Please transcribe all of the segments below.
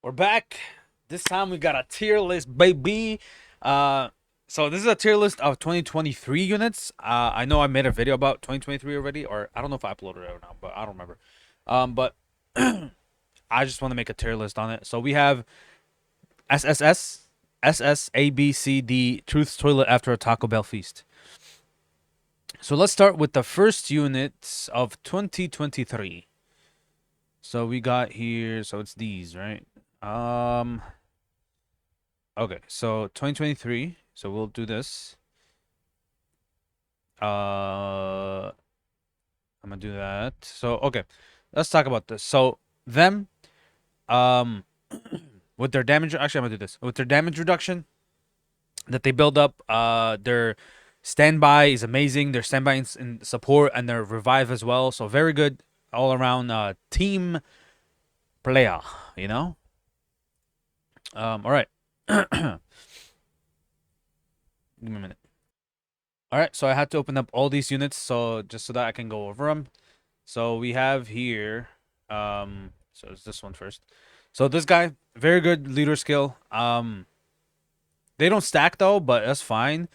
We're back. This time we got a tier list, baby. Uh, so this is a tier list of 2023 units. I know I made a video about 2023 already, or I don't know if I uploaded it or not, but I don't remember. But I just want to make a tier list on it. So we have SSS, SSABCD, Truth's Toilet after a Taco Bell feast. So let's start with the first units of 2023. So we got here. So it's these, right? Okay, so 2023. So we'll do this. I'm gonna do that. So okay, let's talk about this. So them, um, with their damage. Actually, I'm gonna do this with their damage reduction that they build up. Their standby is amazing. Their standby in support and their revive as well. So very good all around team player. You know. All right. Give me a minute. All right, so I had to open up all these units so just so that I can go over them. So we have here, so it's this one first. So this guy, very good leader skill. They don't stack though, but that's fine.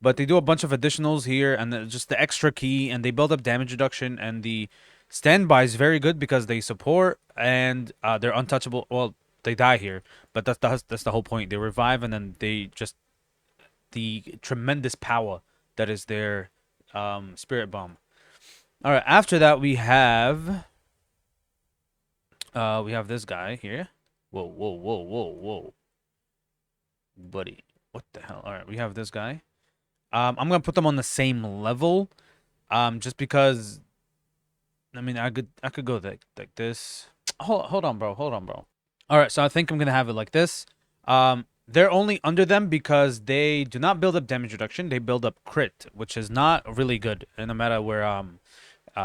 But they do a bunch of additionals here, and just the extra key, and they build up damage reduction, and the standby is very good because they support and they're untouchable. Well, they die here, but that's the whole point. They revive, and then they just the tremendous power that is their spirit bomb. All right, after that we have this guy here. Whoa, whoa, whoa, whoa, whoa. Buddy. What the hell? All right, we have this guy. I'm going to put them on the same level just because I mean, I could go like this. Hold on, bro. Hold on, bro. All right, so I think I'm going to have it like this. They're only under them because they do not build up damage reduction. They build up crit, which is not really good, no matter where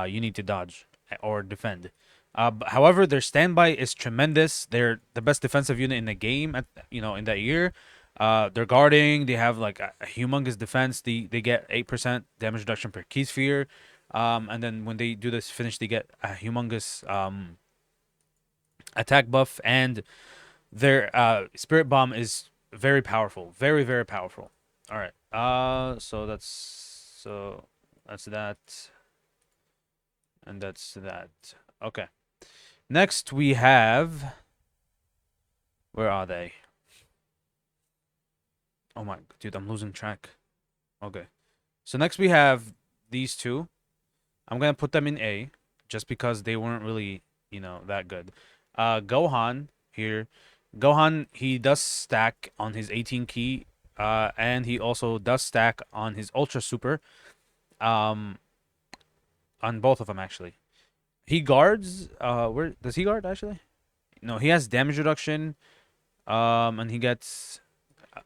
you need to dodge or defend. However, their standby is tremendous. They're the best defensive unit in the game in that year. They're guarding. They have like a humongous defense. They get 8% damage reduction per key sphere. And then when they do this finish, they get a humongous attack buff, and their spirit bomb is very powerful, very very powerful. All right. So that's that, and that's that. Okay. Next we have. Where are they? Oh my dude, I'm losing track. Okay. So next we have these two. I'm gonna put them in A, just because they weren't really that good. Gohan here. Gohan, he does stack on his 18 key, and he also does stack on his Ultra Super, um, on both of them actually. He guards. Where does he guard actually? No, he has damage reduction. And he gets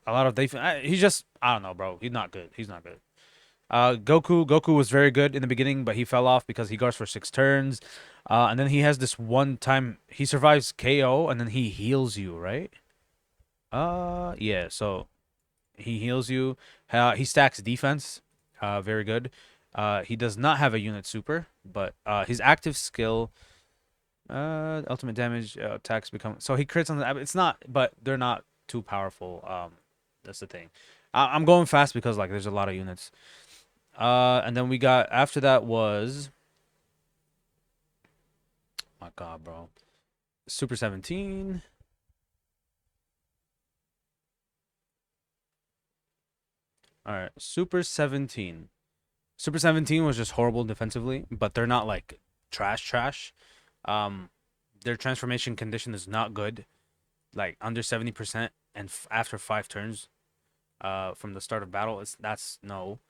a lot of defense. He's just I don't know, bro. He's not good. He's not good. Goku was very good in the beginning, but he fell off because he guards for 6 turns. And then he has this one time he survives KO, and then he heals you, right? Yeah. So he heals you. He stacks defense. Very good. He does not have a unit super, but his active skill, ultimate damage, attacks become so he crits on the. It's not, but they're not too powerful. That's the thing. I'm going fast because like there's a lot of units. And then we got after that was my God, bro, Super 17. All right, Super 17. Super 17 was just horrible defensively, but they're not like trash. Um, their transformation condition is not good, like under 70%, and after 5 turns, from the start of battle, that's no.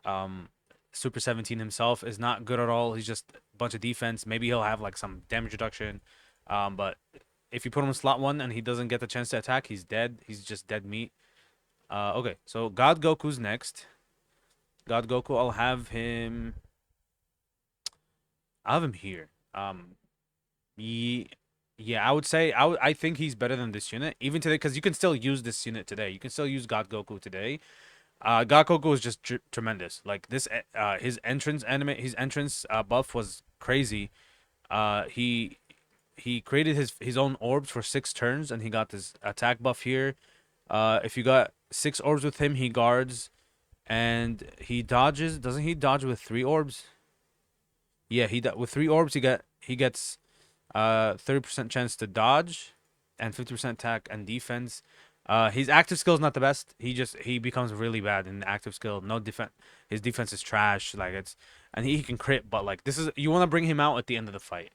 Um, Super 17 himself is not good at all. He's just a bunch of defense. Maybe he'll have like some damage reduction. But if you put him in slot 1 and he doesn't get the chance to attack, he's dead. He's just dead meat. Okay, so God Goku's next. God Goku, I'll have him here. Ye, yeah, I would say I think he's better than this unit even today because you can still use this unit today. You can still use God Goku today. God Goku is just tremendous. Like this, his entrance buff was crazy. He he created his own orbs for 6 turns, and he got this attack buff here. If you got 6 orbs with him, he guards and he dodges. Doesn't he dodge with 3 orbs? Yeah, with 3 orbs he gets 30% chance to dodge and 50% attack and defense. His active skill is not the best. He becomes really bad in the active skill. No defense. His defense is trash. Like it's and he can crit, but like this is you want to bring him out at the end of the fight.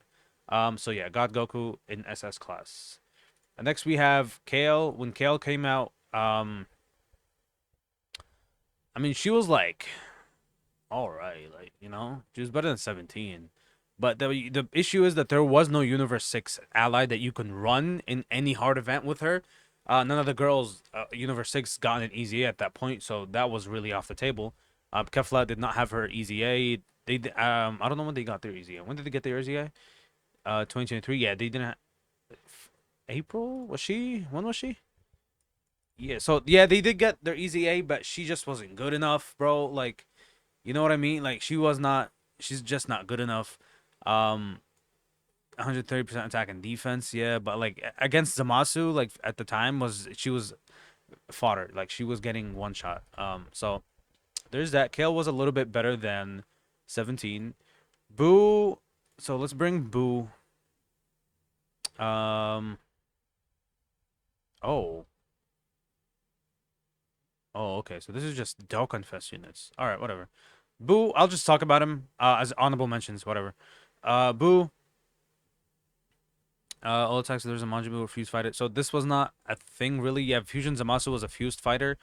So yeah, God Goku in SS class. And next we have Kale. When Kale came out, I mean she was like, all right, like she was better than 17. But the issue is that there was no Universe 6 ally that you can run in any hard event with her. None of the girls Universe 6 got an easy A at that point, so that was really off the table. Kefla did not have her easy A. I don't know when they got their easy A. When did they get their easy A? 2023. Yeah, they didn't. April was she? When was she? Yeah, so yeah, they did get their easy A, but she just wasn't good enough, bro. Like, you know what I mean? Like she was not. She's just not good enough. 130% attack and defense, yeah, but like against Zamasu, like at the time she was fodder, like she was getting one shot. So there's that. Kale was a little bit better than 17. Boo. So let's bring Boo. Um. Oh. Oh, okay. So this is just Dokkan Fest units. All right, whatever. Boo. I'll just talk about him as honorable mentions, whatever. Boo. All attacks, there's a Manjibu or fused fighter. So this was not a thing really. Yeah, Fusion Zamasu was a fused fighter.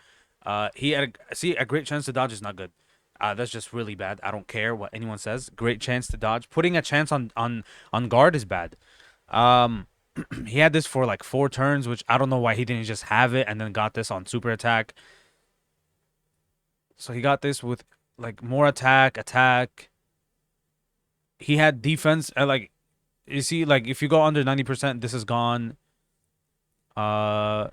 He had a great chance to dodge is not good. That's just really bad. I don't care what anyone says. Great chance to dodge. Putting a chance on guard is bad. He had this for like 4 turns, which I don't know why he didn't just have it and then got this on super attack. So he got this with like more attack. He had defense like you see, like if you go under 90%, this is gone. Yeah,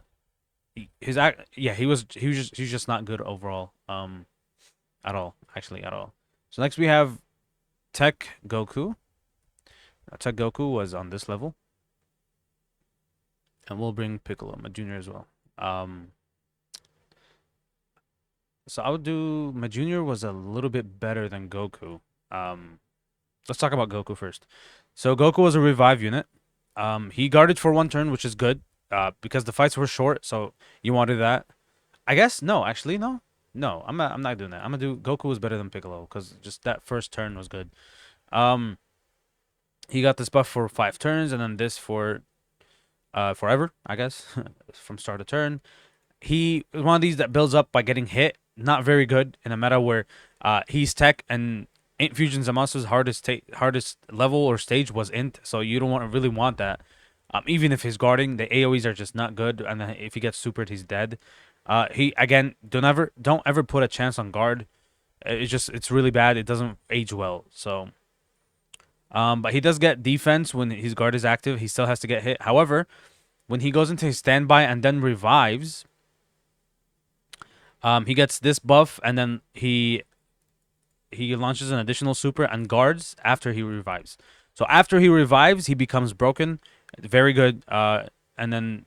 he's just not good overall. At all, actually, at all. So next we have Tech Goku. Tech Goku was on this level, and we'll bring Piccolo, my junior as well. So I would do my junior was a little bit better than Goku. Let's talk about Goku first. So Goku was a revive unit. He guarded for 1 turn, which is good. Because the fights were short, so you wanted that. I guess no, actually no, I'm not doing that. I'm gonna do Goku was better than Piccolo because just that first turn was good. He got this buff for 5 turns and then this for forever, I guess, from start to turn. He is one of these that builds up by getting hit. Not very good in a meta where he's tech and Int Fusion Zamasu's hardest level or stage was Int, so you don't really want that. Even if he's guarding, the AoEs are just not good, and then if he gets supered, he's dead. He again, don't ever put a chance on guard. It's really bad. It doesn't age well. So, but he does get defense when his guard is active. He still has to get hit. However, when he goes into his standby and then revives, he gets this buff, and then he launches an additional super and guards after he revives. So after he revives, he becomes broken. Very good. And then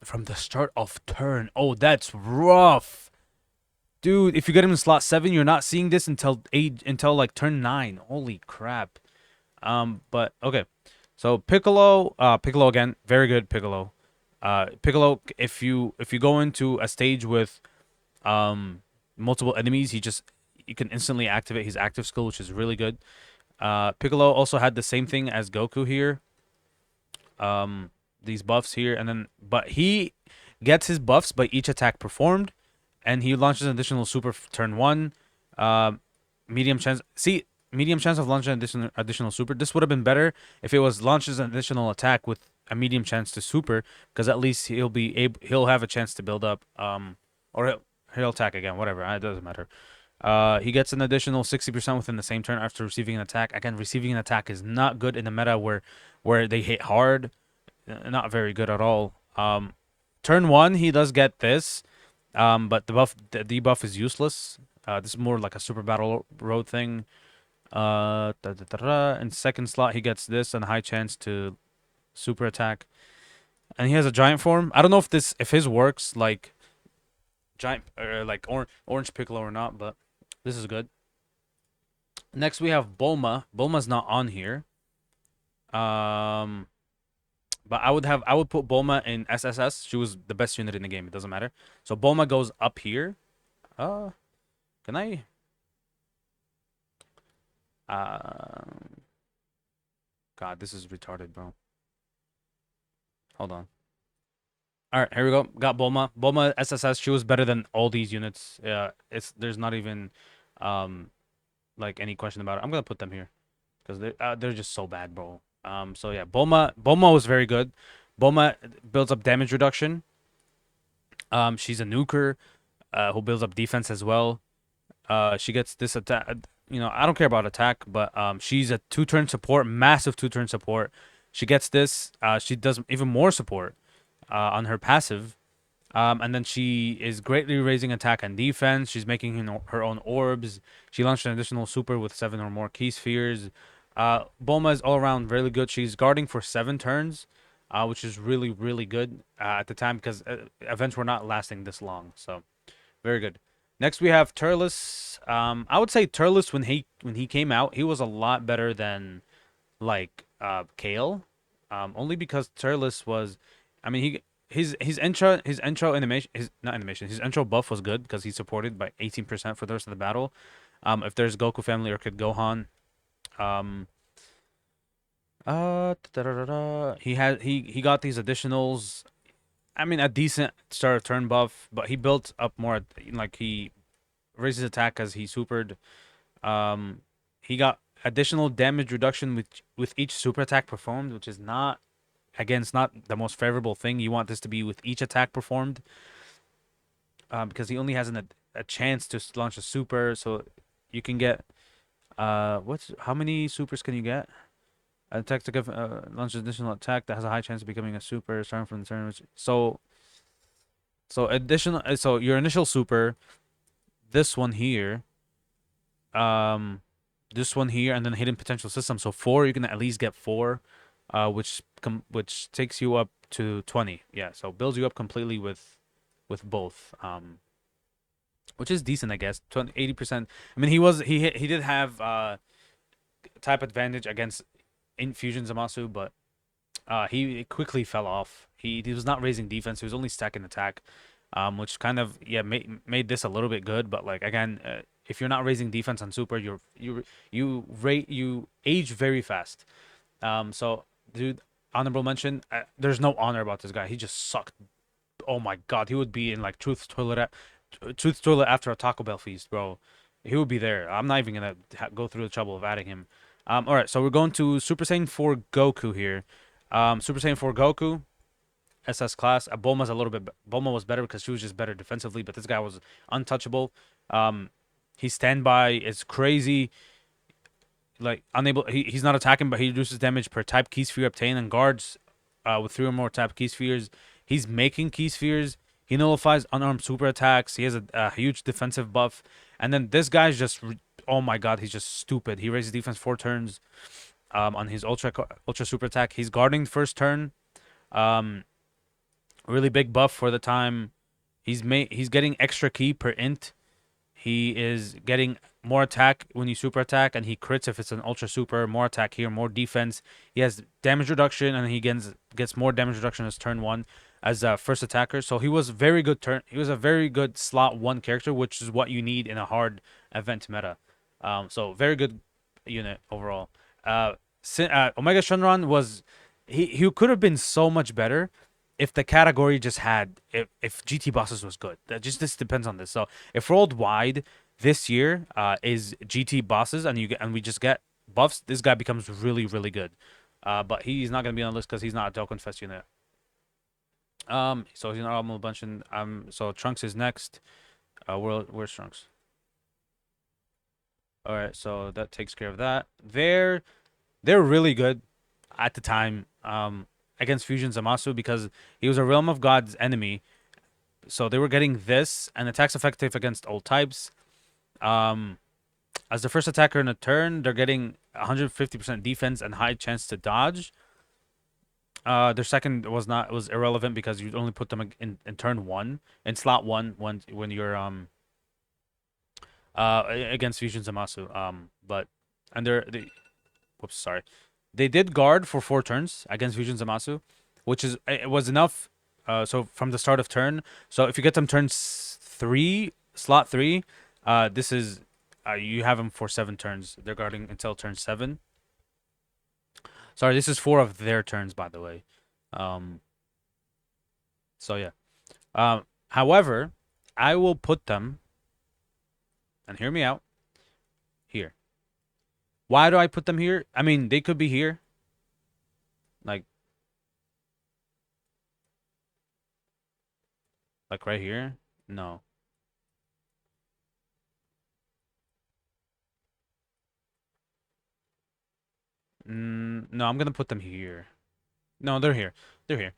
from the start of turn. Oh, that's rough. Dude, if you get him in slot 7, you're not seeing this until like turn 9. Holy crap. But okay. So Piccolo again, very good Piccolo. Piccolo, if you go into a stage with multiple enemies, you can instantly activate his active skill, which is really good. Piccolo also had the same thing as Goku here. These buffs here, but he gets his buffs by each attack performed, and he launches an additional super turn 1. Medium chance of launching an additional super. This would have been better if it was launches an additional attack with a medium chance to super, because at least he'll have a chance to build up. Or he'll attack again, whatever. It doesn't matter. He gets an additional 60% within the same turn after receiving an attack. Again, receiving an attack is not good in the meta where they hit hard. Not very good at all. Turn 1, he does get this, but the debuff is useless. This is more like a super battle road thing. In second slot, he gets this and a high chance to super attack. And he has a giant form. I don't know if his works like giant or like orange Piccolo or not, but this is good. Next we have Bulma. Bulma's not on here. Um, but I would put Bulma in SSS. She was the best unit in the game. It doesn't matter. So Bulma goes up here. Uh, can I? God, this is retarded, bro. Hold on. All right, here we go. Got Bulma. Bulma SSS. She was better than all these units. There's not even, um, like any question about it. I'm gonna put them here because they're just so bad, bro. So yeah, Bulma was very good. Bulma builds up damage reduction. She's a nuker, who builds up defense as well. She gets this attack. You know, I don't care about attack, but she's a two-turn support, massive two-turn support. She gets this. She does even more support on her passive. And then she is greatly raising attack and defense. She's making her own orbs. She launched an additional super with 7 or more key spheres. Bulma is all around really good. She's guarding for 7 turns, which is really, really good at the time because events were not lasting this long. So, very good. Next, we have Turles. I would say Turles when he came out, he was a lot better than like Kale, only because Turles was, I mean his intro animation his not animation his intro buff was good because he's supported by 18% for the rest of the battle. If there's Goku family or Kid Gohan, um, he got these additionals. I mean a decent start of turn buff, but he built up more like he raises attack as he supered. Um, he got additional damage reduction with each super attack performed, which is not again, it's not the most favorable thing. You want this to be with each attack performed, because he only has a chance to launch a super. So you can get what's how many supers can you get? An attack to give launch an additional attack that has a high chance of becoming a super starting from the turn. So your initial super, this one here, um, this one here, and then hidden potential system. So 4, you can at least get 4, which takes you up to 20. Yeah, so builds you up completely with both. Which is decent, I guess. 80%. I mean, he did have type advantage against Infusion Zamasu, but he quickly fell off. He was not raising defense. He was only stacking attack, which kind of made this a little bit good. But like again, if you're not raising defense on super, you age very fast. So dude, honorable mention. There's no honor about this guy. He just sucked. Oh my god, he would be in like Truth Toilet after a Taco Bell feast, bro. He would be there. I'm not even gonna go through the trouble of adding him. All right, so we're going to Super Saiyan 4 Goku here. Super Saiyan 4 Goku, SS class. Bulma's a little bit. Bulma was better because she was just better defensively, but this guy was untouchable. His standby is crazy. Like unable, he's not attacking, but he reduces damage per type key sphere obtained and guards with 3 or more type key spheres. He's making key spheres. He nullifies unarmed super attacks. He has a huge defensive buff. And then this guy's just, oh my god, he's just stupid. He raises defense 4 turns on his ultra super attack. He's guarding first turn. Um, really big buff for the time. He's getting extra key per int. He is getting more attack when you super attack, and he crits if it's an ultra super. More attack here, more defense. He has damage reduction, and he gets more damage reduction as turn 1 as first attacker. So he was very good turn. He was a very good slot 1 character, which is what you need in a hard event meta. So very good unit overall. Omega Shenron was he could have been so much better if the category just had if GT bosses was good. That just this depends on this. So if worldwide this year is GT bosses and we just get buffs, this guy becomes really really good. But he's not gonna be on the list because he's not a Dokkan Fest unit. So he's not a bunch and so Trunks is next. Where's Trunks? All right, so that takes care of that. They're really good at the time. Against Fusion Zamasu because he was a Realm of God's enemy. So they were getting this and attacks effective against all types. As the first attacker in a turn, they're getting 150% defense and high chance to dodge. Their second was irrelevant because you only put them in turn one, in slot one, when you're against Fusion Zamasu. But and they whoops, sorry. They did guard for 4 turns against Fusion Zamasu, which is it was enough. So from the start of turn. So if you get them turn three, slot three, this is you have them for 7 turns. They're guarding until turn 7. Sorry, this is 4 of their turns, by the way. Um. So yeah. However, I will put them, and hear me out, here. Why do I put them here? I mean, they could be here. Like right here? No. No, I'm gonna put them here. No, they're here. They're here.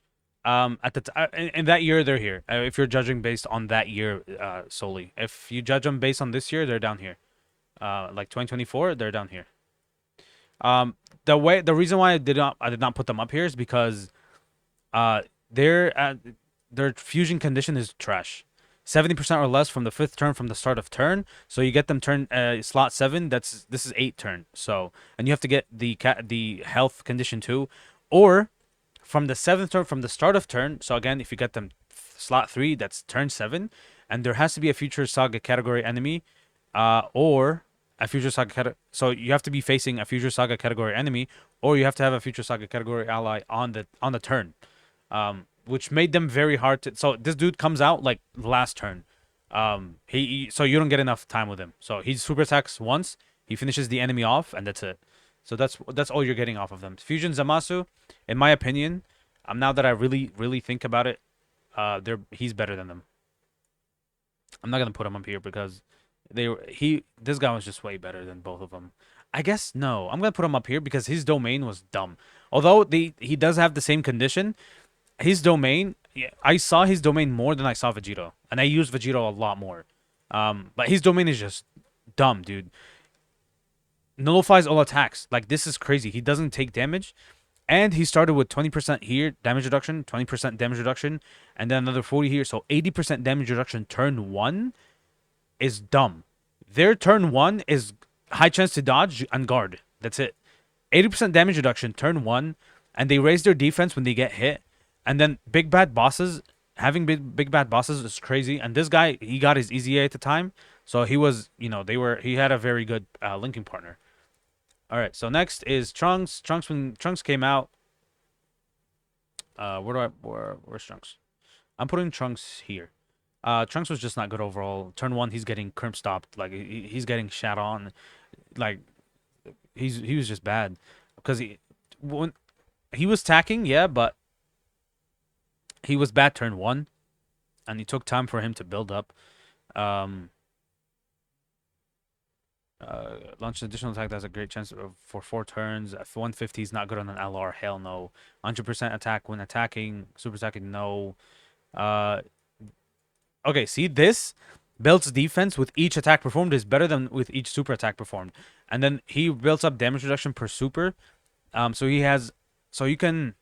At the in that year, they're here. If you're judging based on that year, solely. If you judge them based on this year, they're down here. Like 2024, they're down here. Um, the reason why I did not put them up here is because uh, their their fusion condition is trash. 70% or less from the 5th turn from the start of turn. So you get them turn slot 7. This is 8 turn. So and you have to get the health condition too, or from the 7th turn from the start of turn. So again, if you get them slot 3, that's turn 7, and there has to be a future saga category enemy, or a future saga so you have to be facing a future saga category enemy, or you have to have a future saga category ally on the turn, which made them very hard to. So this dude comes out like last turn, so you don't get enough time with him. So he super attacks once, he finishes the enemy off, and that's it. So that's all you're getting off of them. Fusion Zamasu, in my opinion, now that I really think about it, he's better than them. I'm not gonna put him up here because this guy was just way better than both of them. I guess no, I'm gonna put him up here because his domain was dumb. Although he does have the same condition, his domain, yeah, I saw his domain more than I saw Vegito, and I used Vegito a lot more. But his domain is just dumb, dude. Nullifies all attacks. Like, this is crazy. He doesn't take damage, and he started with 20% here damage reduction, 20% damage reduction, and then another 40 here. So 80% damage reduction turn 1 is dumb. Their turn 1 is high chance to dodge and guard. That's it. 80% damage reduction turn 1, and they raise their defense when they get hit. And then big bad bosses, having big bad bosses is crazy. And this guy, he got his easy A at the time, so he was, he had a very good linking partner. All right, so next is Trunks. When Trunks came out, where's Trunks? I'm putting Trunks here. Trunks was just not good overall. Turn 1, he's getting crimp stopped. Like, he's getting shat on. Like, he was just bad because when he was tacking, yeah, but he was bad turn 1, and it took time for him to build up. Launch an additional attack that has a great chance for 4 turns. If 150 is not good on an LR, hell no. 100% attack when attacking, super attacking, no. Okay, see, this builds defense with each attack performed is better than with each super attack performed. And then he builds up damage reduction per super. So he has, so you can,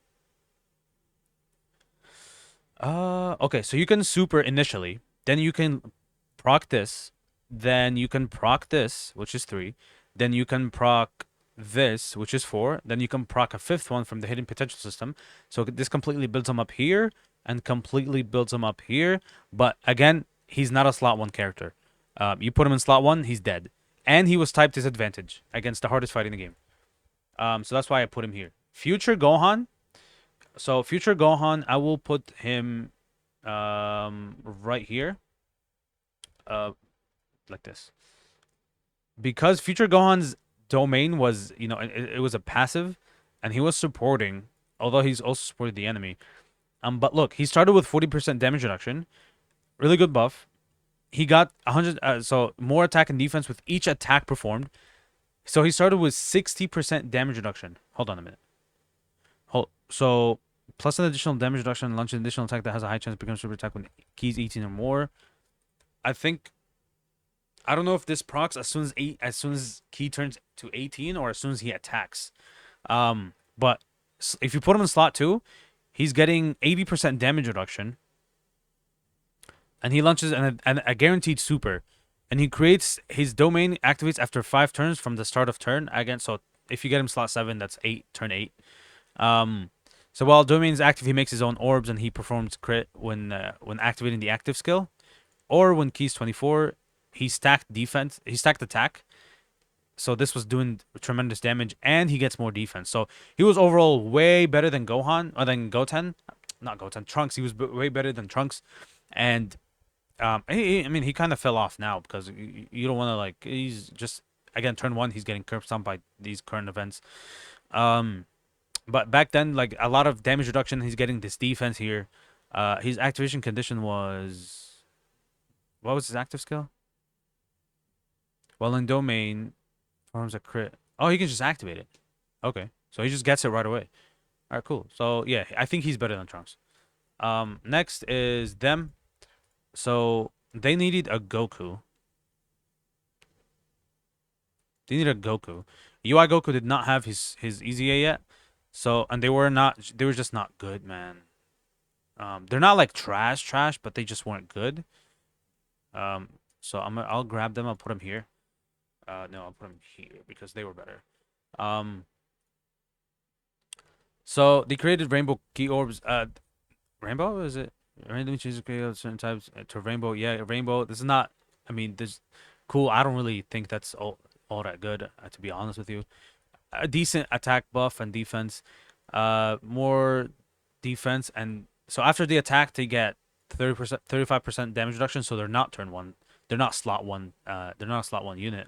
okay, so you can super initially, then you can proc this, then you can proc this, which is 3, then you can proc this, which is 4, then you can proc a 5th one from the hidden potential system. So this completely builds him up here and completely builds him up here. But again, he's not a slot 1 character. You put him in slot 1, he's dead. And he was typed disadvantage against the hardest fight in the game. So that's why I put him here. Future Gohan. So Future Gohan, I will put him right here. Like this. Because Future Gohan's domain was, it was a passive, and he was supporting, although he's also supported the enemy. But look, he started with 40% damage reduction. Really good buff. He got 100, so more attack and defense with each attack performed. So he started with 60% damage reduction. Hold on a minute. So plus an additional damage reduction, launch an additional attack that has a high chance to become super attack when keys 18 or more. I think I don't know if this procs as soon as Key turns to 18 or as soon as he attacks. But if you put him in slot 2, he's getting 80% damage reduction, and he launches an a guaranteed super, and he creates his domain activates after 5 turns from the start of turn. Again, so if you get him slot 7, that's 8 turn 8. Um, so while domain is active, he makes his own orbs and he performs crit when activating the active skill, or when Key's 24, he stacked defense, he stacked attack. So this was doing tremendous damage, and he gets more defense. So he was overall way better than Gohan or than Goten, not Goten, Trunks. He was way better than Trunks, and I mean, he kind of fell off now because you don't want to like. He's just again turn 1. He's getting curb stomped by these current events. Um, but back then, like a lot of damage reduction. He's getting this defense here. His activation condition was what was his active skill? Well, in domain, forms a crit. Oh, he can just activate it. Okay, so he just gets it right away. All right, cool. So yeah, I think he's better than Trunks. Next is them. So they needed a Goku. They needed a Goku. UI Goku did not have his EZA yet. So and they were just not good, man. They're not like trash, but they just weren't good. So I'll grab them. I'll put them here. No, I'll put them here because they were better. Um, so they created rainbow key orbs. Rainbow is it? Randomly choose to create certain types to rainbow. Yeah, rainbow. This is not. I mean, this cool. I don't really think that's all that good. To be honest with you, a decent attack buff and defense. More defense and so after the attack they get 30%, 35% damage reduction. So they're not turn 1. They're not slot 1. They're not a slot 1 unit.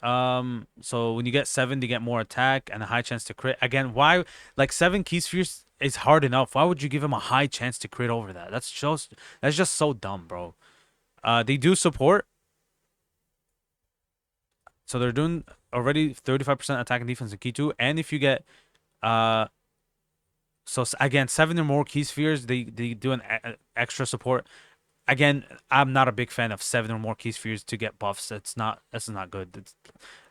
So when you get 7, you get more attack and a high chance to crit. Again, why like 7 key spheres is hard enough. Why would you give him a high chance to crit over that? That's just so dumb, bro. They do support. So they're doing already 35% attack and defense in key 2. And if you get uh again 7 or more key spheres, they do an extra support. Again, I'm not a big fan of 7 or more key spheres to get buffs. That's not good.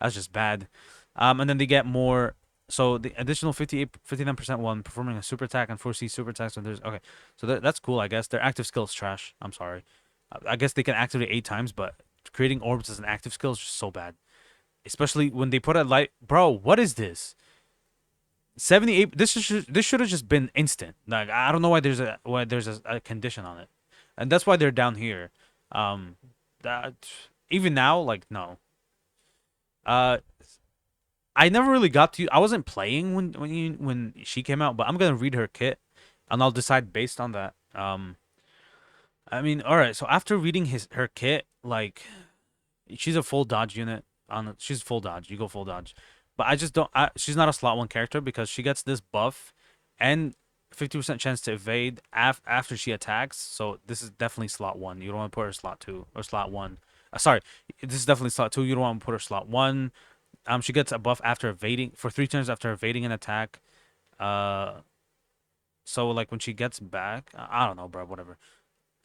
That's just bad. And then they get more. So the additional 59% one performing a super attack and foresee super attacks. So there's okay. So that's cool. I guess their active skill is trash. I'm sorry. I guess they can activate 8 times, but creating orbs as an active skill is just so bad. Especially when they put a light. Bro, what is this? 78. This should have just been instant. Like I don't know why there's a condition on it, and that's why they're down here. Um, that even now, like no. Uh, I never really got to. I wasn't playing when she came out, but I'm gonna read her kit, and I'll decide based on that. I mean, all right. So after reading her kit, like she's a full dodge unit. She's full dodge. You go full dodge, but I just don't. She's not a slot 1 character because she gets this buff, and 50% chance to evade after she attacks. So this is definitely slot 1. You don't want to put her slot 2 or slot 1. Sorry, this is definitely slot 2. You don't want to put her slot 1. She gets a buff after evading for 3 turns after evading an attack. Uh, so like when she gets back, I don't know, bro. Whatever.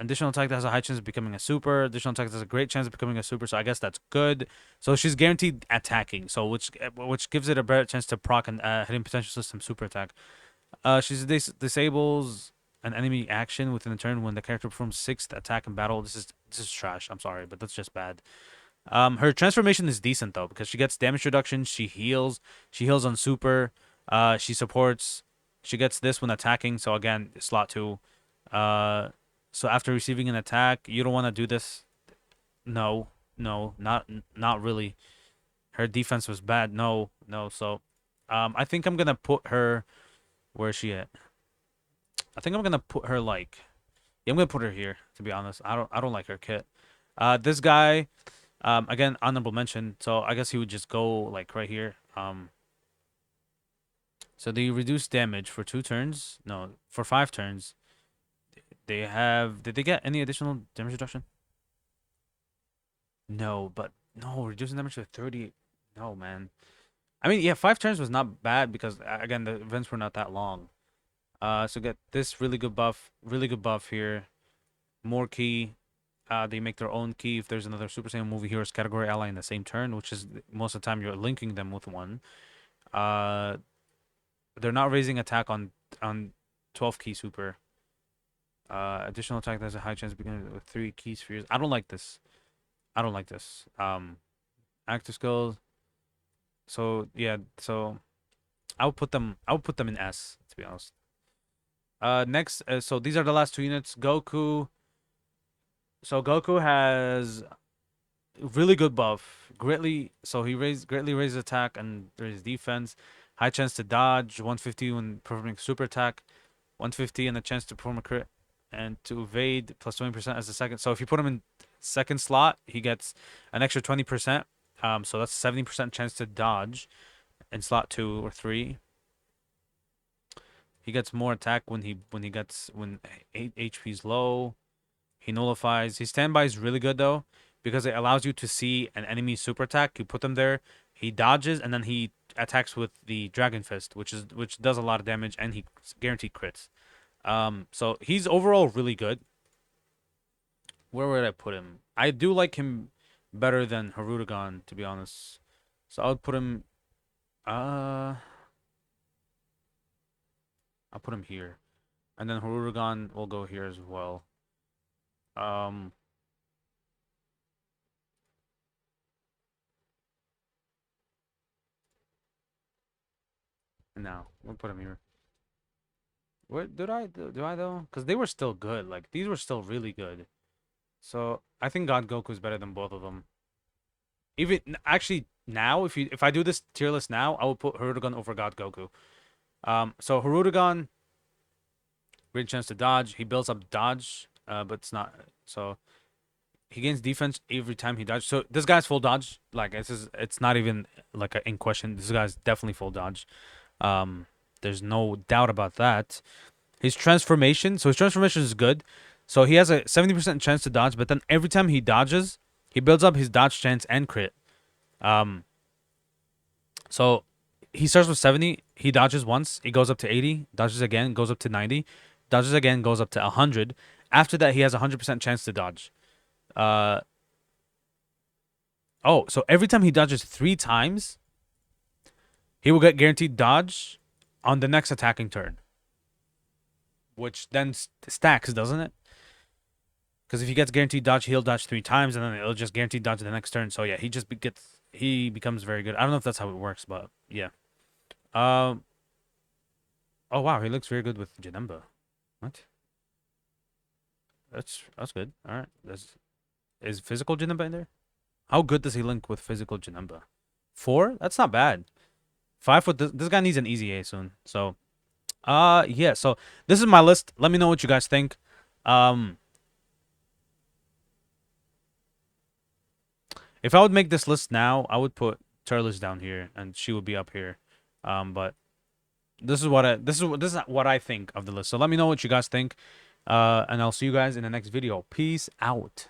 Additional attack that has a high chance of becoming a super. Additional attack that has a great chance of becoming a super. So I guess that's good. So she's guaranteed attacking. So which gives it a better chance to proc and hitting potential system super attack. She's disables an enemy action within a turn when the character performs 6th attack in battle. This is trash. I'm sorry, but that's just bad. Her transformation is decent though because she gets damage reduction. She heals. She heals on super. She supports. She gets this when attacking. So again, slot 2. So after receiving an attack, you don't want to do this. No, no, not really. Her defense was bad. No, no. So, I think I'm gonna put her. Where is she at? I think I'm gonna put her like. Yeah, I'm gonna put her here. To be honest, I don't like her kit. This guy. Again, honorable mention. So I guess he would just go like right here. So they reduce damage for 2 turns. No, for 5 turns. They have. Did they get any additional damage reduction? No, but no, reducing damage to 30. No, man. I mean, yeah, 5 turns was not bad because again the events were not that long. So get this really good buff here. More key. They make their own ki if there's another Super Saiyan movie heroes category ally in the same turn, which is most of the time you're linking them with one. Uh, they're not raising attack on 12 key super. Additional attack that has a high chance of beginning with 3 key spheres. I don't like this. I don't like this. Active skills. So yeah, so I would put them in S, to be honest. Next, so these are the last two units. Goku. So Goku has really good buff. Greatly raises attack and raises defense. High chance to dodge. 150 when performing super attack. 150 and a chance to perform a crit and to evade plus 20% as a second. So if you put him in second slot, he gets an extra 20%. So that's 70% chance to dodge in slot 2 or 3. He gets more attack when 8 HP is low. He nullifies. His standby is really good though because it allows you to see an enemy super attack. You put them there, he dodges, and then he attacks with the Dragon Fist, which does a lot of damage, and he guaranteed crits. So he's overall really good. Where would I put him? I do like him better than Harudagon, to be honest. So I would put him. I'll put him here, and then Harudagon will go here as well. Um. No, we'll put him here. What did I do? Do I though? Because they were still good. Like these were still really good. So I think God Goku is better than both of them. Even actually now, if I do this tier list now, I will put Harudagon over God Goku. So Harudagon, great chance to dodge. He builds up dodge, but it's not so. He gains defense every time he dodges. So this guy's full dodge. Like it's not even like in question. This guy's definitely full dodge. There's no doubt about that. His transformation is good. So he has a 70% chance to dodge, but then every time he dodges, he builds up his dodge chance and crit. So he starts with 70, he dodges once, he goes up to 80, dodges again, goes up to 90, dodges again, goes up to 100. After that, he has a 100% chance to dodge. So every time he dodges 3 times, he will get guaranteed dodge on the next attacking turn. Which then stacks, doesn't it? Because if he gets guaranteed dodge, he'll dodge 3 times, and then it'll just guaranteed dodge the next turn. So yeah, he becomes very good. I don't know if that's how it works, but yeah. Oh wow, he looks very good with Janemba. What? That's good. All right. Is physical Janemba in there? How good does he link with physical Janemba? 4? That's not bad. 5 foot. This guy needs an easy A soon. So, yeah. So this is my list. Let me know what you guys think. If I would make this list now, I would put Turles down here, and she would be up here. But this is what I think of the list. So let me know what you guys think. And I'll see you guys in the next video. Peace out.